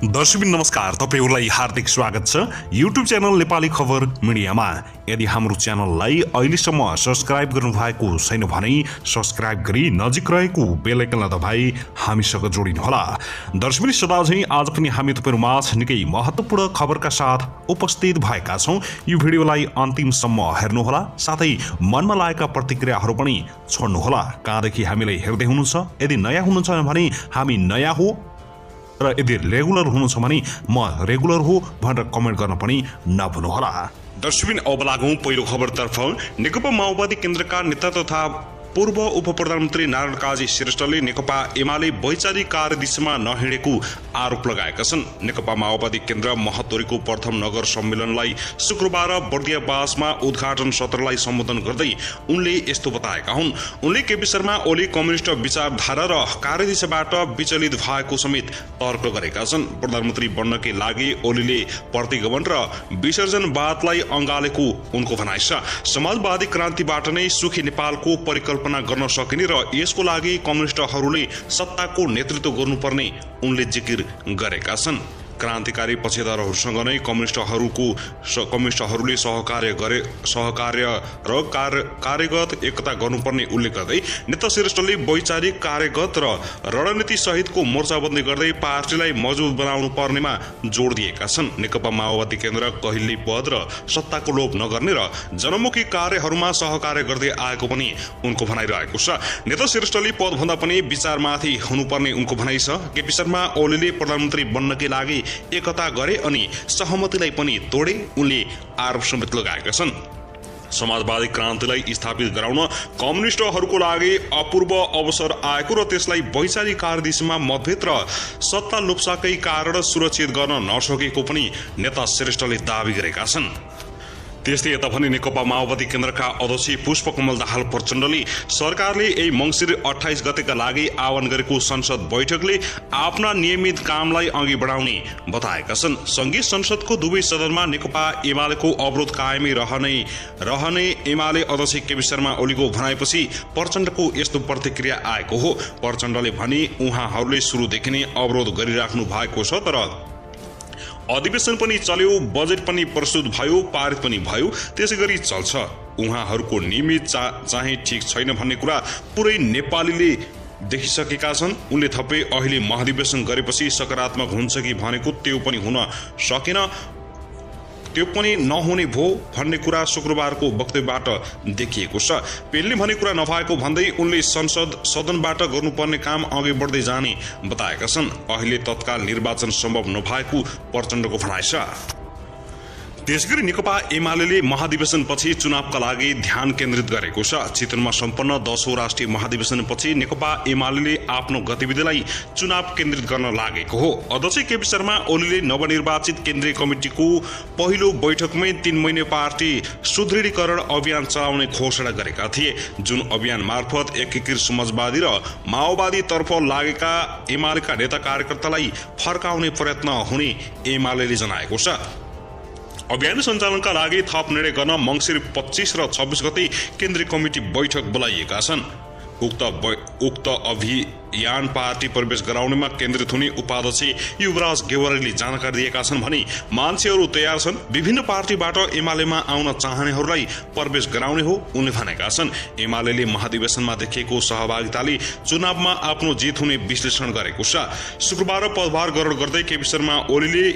दर्शक नमस्कार, तपाईहरुलाई हार्दिक स्वागत छ युट्युब च्यानल नेपाली खबर मिडियामा। यदि हाम्रो च्यानललाई अहिलेसम्म सब्स्क्राइब गर्नुभएको छैन भने सब्स्क्राइब गरी नजिक रहेको बेल आइकनलाई दबाई हामीसँग जोडिनुहोला। दर्शक सदाझै आज पनि हामी तपाईहरुमाझ निकै महत्त्वपूर्ण खबरका साथ उपस्थित भएका छौं। यो भिडियोलाई अन्तिमसम्म हेर्नुहोला, साथै मनमा लागेका प्रतिक्रियाहरू पनि छोड्नुहोला। कहाँदेखि हामीलाई हेर्दै हुनुहुन्छ, यदि नयाँ हुनुहुन्छ भने हामी नयाँ हो र यदि रेगुलर हुनुहुन्छ भने म रेगुलर हो भनेर कमेन्ट गर्न पनि नभुल्नुहोला। दर्शकबिन अब लागौं पहिलो खबरतर्फ। नेकपा माओवादी केन्द्रका नेता तथा पूर्व उप प्रधानमन्त्री नारायण काजी श्रेष्ठले नेकपा एमाले वैचारिक कार्यदिशामा नहिँडेको आरोप लगाएका छन्। नेकपा माओवादी केन्द्र महतोरीको प्रथम नगर सम्मेलनलाई शुक्रबार बर्दियावासमा उद्घाटन सत्रलाई सम्बोधन गर्दै उनले यस्तो बताएका हुन्। उनले केपी शर्मा ओली कम्युनिस्ट विचारधारा र कार्यदिशाबाट विचलित भएको समेत तर्क गरेका छन्। प्रधानमन्त्री बन्नकै लागि ओलीले प्रतिगमन र विसर्जनवादलाई अँगालेको उनको भनाइ छ। समाजवादी क्रान्तिबाट नै सुखी नेपालको परिकल्पना गर्न सकिने र यसको लागि कम्युनिस्टहरूले सत्ताको नेतृत्व गर्नुपर्ने उनले जिकिर गरेका छन्। क्रान्तिकारी पक्षधरहरूसँग नै कम्युनिस्टहरूले सहकार्य र कार्यगत एकता गर्नुपर्ने उल्लेख गर्दै नेता श्रेष्ठले वैचारिक कार्यगत र रणनीति सहितको मोर्चाबन्दी गर्दै पार्टीलाई मजबुत बनाउनु पर्नेमा जोड दिएका छन्। नेकपा माओवादी केन्द्र कहिल्यै पद र सत्ताको लोभ नगर्ने र जनमुखी कार्यहरूमा सहकार्य गर्दै आएको पनि उनको भनाइरहेको छ। नेता श्रेष्ठले पदभन्दा पनि विचारमाथि हुनुपर्ने उनको भनाइ छ। केपी शर्मा ओलीले प्रधानमन्त्री बन्नकै लागि एकता गरे अनि सहमतिलाई पनि तोडे, उनले आरोप समेत लगाएका छन्। समाजवादी क्रान्तिलाई स्थापित गराउन कम्युनिस्टहरूको लागि अपूर्व अवसर आएको र त्यसलाई वैचारिक कार्यदिशामा मतभेद र सत्ता लोप्साकै कारण सुरक्षित गर्न नसकेको पनि नेता श्रेष्ठले दावी गरेका छन्। त्यस्तै यता भने नेकपा माओवादी केन्द्रका अध्यक्ष पुष्पकमल दाहाल प्रचण्डले सरकारले यही मङ्सिर 28 गतेका लागि आह्वान गरेको संसद बैठकले आफ्ना नियमित कामलाई अघि बढाउने बताएका छन्। संघीय संसदको दुवै सदनमा नेकपा एमालेको अवरोध कायमै रहने एमाले अध्यक्ष केपी शर्मा ओलीको भनाइपछि प्रचण्डको यस्तो प्रतिक्रिया आएको हो। प्रचण्डले भने उहाँहरूले सुरुदेखि नै अवरोध गरिराख्नु भएको छ, तर अधिवेशन पनि चल्यो, बजेट पनि प्रस्तुत भयो, पारित पनि भयो, त्यसै गरी चल्छ। उहाँहरूको नियमित चाहिँ ठिक छैन भन्ने कुरा पुरै नेपालीले देखिसकेका छन्। उनले थपे अहिले महाधिवेशन गरेपछि सकारात्मक हुन्छ कि भनेको त्यो पनि हुन सकेन, त्यो पनि नहुने भो भन्ने कुरा शुक्रबारको वक्तव्यबाट देखिएको छ। पेलले भन्ने कुरा नभएको भन्दै उनले सदनबाट गर्नुपर्ने काम अघि बढ्दै जाने बताएका छन्। अहिले तत्काल निर्वाचन सम्भव नभएको प्रचण्डको भनाइ छ। त्यसगरी नेकपा एमाले महाधिवेशनपछि चुनावका लागि ध्यान केन्द्रित गरेको छ। चितवनमा सम्पन्न 10औं राष्ट्रिय महाधिवेशनपछि नेकपा एमाले आफ्नो गतिविधिलाई चुनाव केन्द्रित गर्न लागेको हो। अध्यक्ष केपी शर्मा ओलीले नवनिर्वाचित केन्द्रीय कमिटिको पहिलो बैठकमै 3 महिने पार्टी सुदृढीकरण अभियान चलाउने घोषणा गरेका थिए, जुन अभियान मार्फत एकीकृत समाजवादी र माओवादी तर्फ लागेका एमालेका नेता कार्यकर्तालाई फर्काउने प्रयत्न हुने एमाले जनाएको छ। अभियान सञ्चालनका लागि थप निर्णय गर्न मङ्सिर 25 र 26 गते केन्द्रीय कमिटी बैठक बोलाइएका छन्। उक्त अभियान पार्टी प्रवेश गराउनेमा केन्द्रित हुने उपाध्यक्ष युवराज गेवालीले जानकारी दिएका छन् भने मान्छेहरू तयार छन्, विभिन्न पार्टीबाट एमालेमा आउन चाहनेहरूलाई प्रवेश गराउने हो उनले भनेका छन्। एमाले महाधिवेशनमा देखिएको सहभागिताले चुनावमा आफ्नो जित हुने विश्लेषण गरेको छ। शुक्रबार पदभार ग्रहण गर्दै केपी शर्मा ओलीले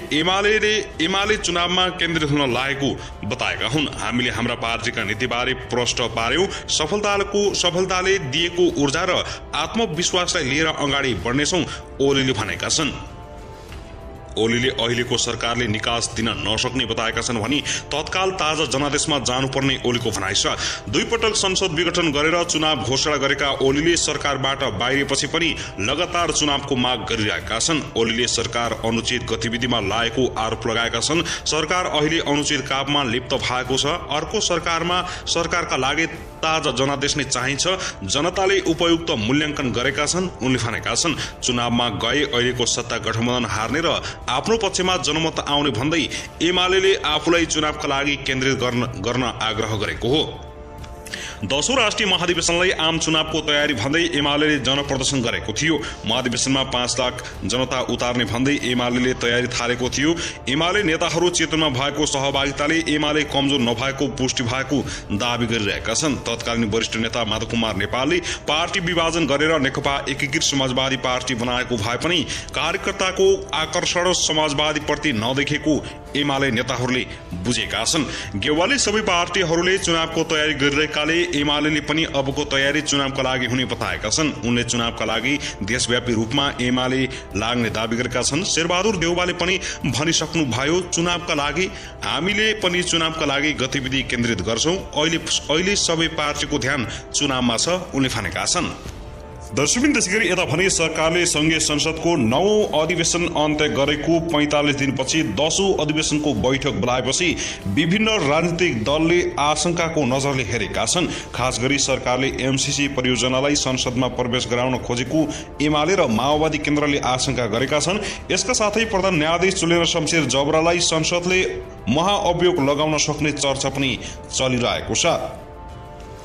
एमाले चुनावमा केन्द्रित हुन लागेको बताएका हुन्। हामीले हाम्रा पार्टीका नीतिबारे प्रश्न पार्यौं, सफलताले दिएको ऊर्जा र आत्मविश्वासलाई लिएर अगाडि बढ्नेछौं, ओलीले भनेका छन्। ओलीले अहिलेको सरकारले निकास दिन नसक्ने बताएका छन् भने तत्काल ताजा जनादेशमा जानुपर्ने ओलीको भनाइ छ। 2 पटक संसद विघटन गरेर चुनाव घोषणा गरेका ओलीले सरकारबाट बाहिरिएपछि पनि लगातार चुनावको माग गरिरहेका छन्। ओलीले सरकार अनुचित गतिविधिमा लागेको आरोप लगाएका छन्। सरकार अहिले अनुचित काममा लिप्त भएको छ। अर्को सरकारका लागि ताजा जनादेश नै चाहिन्छ। जनताले उपयुक्त मूल्याङ्कन गरेका छन् उनले भनेका छन्। चुनावमा गए अहिलेको सत्ता गठबन्धन हार्ने र आफ्नो पक्षमा जनमत आउने भन्दै एमाले आफूलाई चुनावका लागि केन्द्रित गर्न आग्रह गरेको हो। 10औं राष्ट्रिय महाधिवेशनलाई आम चुनावको तयारी भन्दै एमाले जनप्रदर्शन गरेको थियो। महाधिवेशनमा 5 लाख जनता उतार्ने भन्दै एमाले तयारी थालेको थियो। एमाले नेताहरू चेतनमा भएको सहभागिताले एमाले कमजोर नभएको पुष्टि भएको दावी गरिरहेका छन्। तत्कालीन वरिष्ठ नेता माधव कुमार नेपालले पार्टी विभाजन गरेर नेकपा एकीकृत समाजवादी पार्टी बनाएको भए पनि कार्यकर्ताको आकर्षण समाजवादी प्रति नदेखेको एमाले नेताहरूले बुझेका छन्। गेवाली सबै पार्टीहरूले चुनावको तयारी गरिरहेकाले एमाले पनि अबको तयारी चुनावका लागि हुने बताएका छन्। उनले चुनावका लागि देशव्यापी रूपमा एमाले लाग्ने दावी गरेका छन्। शेरबहादुर देउवाले पनि भनिसक्नु भयो, चुनावका लागि हामीले पनि चुनावका लागि गतिविधि केन्द्रित गर्छौं। अहिले सबै पार्टीको ध्यान चुनावमा छ, उनले भनेका छन्। दर्शकबिन त्यसैगरी यता भने सरकारले संघीय संसदको 9औं अधिवेशन अन्त्य गरेको 45 दिनपछि 10औं अधिवेशनको बैठक बोलाएपछि विभिन्न राजनीतिक दलले आशंकाको नजरले हेरेका छन्। खास गरी सरकारले एमसीसी परियोजनालाई संसदमा प्रवेश गराउन खोजेको एमाले र माओवादी केन्द्रले आशंका गरेका छन्। यसका साथै प्रधान न्यायाधीश चुलेन्द्र शमशेर जबरालाई संसदले महाअभियोग लगाउन सक्ने चर्चा पनि चलिरहेको छ।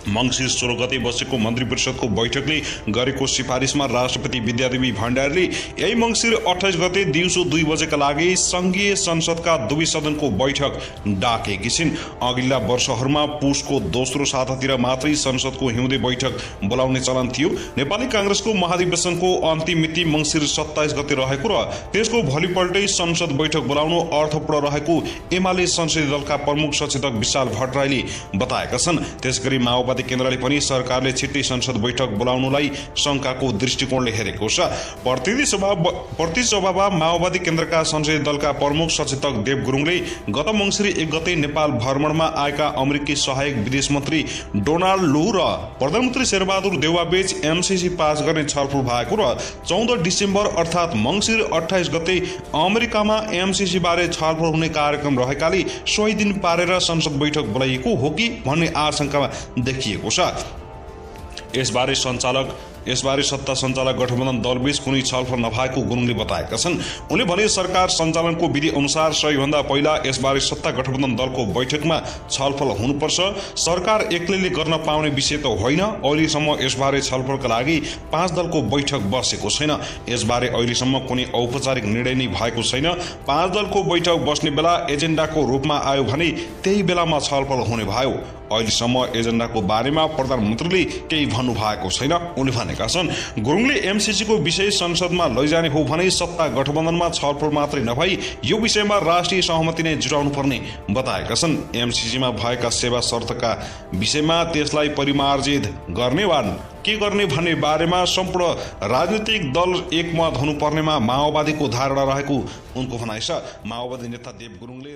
मंसिर 16 गते बसेको मन्त्री परिषदको बैठकले गरेको सिफारिसमा राष्ट्रपति विद्यादेवी भण्डारीले यही मंसिर 28 गते दिउँसो 2 बजेका लागि संघीय संसदका दुवै सदनको बैठक डाकेकी छिन्। अघिल्ला वर्षहरूमा पुसको दोस्रो सातातिर मात्रै संसदको हिउँदे बैठक बोलाउने चलन थियो। नेपाली कांग्रेसको महाधिवेशनको अन्तिम मिति मंसिर 27 गते रहेको र त्यसको भोलिपल्टै संसद बैठक बोलाउनु अर्थपूर्ण रहेको एमाले संसदीय दलका प्रमुख सचेतक विशाल भट्टराईले बताएका छन्। त्यसगरी माओवादी केन्द्रले पनि सरकारले छिट्टै संसद बैठक बोलाउनुलाई शंकाको दृष्टिकोणले हेरेको छ। प्रतिनिधि सभामा माओवादी केन्द्रका संसदीय दलका प्रमुख सचेतक देव गुरुङले गत मंसिर 1 गते नेपाल भ्रमणमा आएका अमेरिकी सहायक विदेश मन्त्री डोनाल्ड लू र प्रधानमन्त्री शेरबहादुर देउवा बीच एमसीसी पास गर्ने छलफल भएको र 14 डिसेम्बर अर्थात् मंसिर 28 गते अमेरिकामा एमसीसी बारे छलफल हुने कार्यक्रम रहेकाले सोही दिन पारेर संसद बैठक बोलाइएको हो कि भन्ने आशंका देखिएको छ। यसबारे सत्ता सञ्चालक गठबन्धन दलबीच कुनै छलफल नभएको गुरुङले बताएका छन्। उनले भने सरकार सञ्चालनको विधि अनुसार सबैभन्दा पहिला यसबारे सत्ता गठबन्धन दलको बैठकमा छलफल हुनुपर्छ। सरकार एक्लैले गर्न पाउने विषय त होइन। अहिलेसम्म यसबारे छलफलका लागि 5 दलको बैठक बसेको छैन। यसबारे अहिलेसम्म कुनै औपचारिक निर्णय नै भएको छैन। 5 दलको बैठक बस्ने बेला एजेन्डाको रूपमा आयो भने त्यही बेलामा छलफल हुने भयो। अहिलेसम्म एजेन्डाको बारेमा प्रधानमन्त्रीले केही भन्नु भएको छैन, उनले भनेका छन्। गुरुङले एमसीसी को विषय संसदमा लैजाने हो भने सत्ता गठबन्धनमा छलफल मात्रै नभई यो विषयमा राष्ट्रिय सहमति नै जुटाउनु पर्ने बताएका छन्। एमसीसीमा भएका सेवा शर्तका विषयमा त्यसलाई परिमार्जित गर्ने वा के गर्ने भन्ने बारेमा सम्पूर्ण राजनीतिक दल एकमत हुनुपर्नेमा माओवादीको धारणा रहेको उनको भनाइ छ। माओवादी नेता देव गुरुङले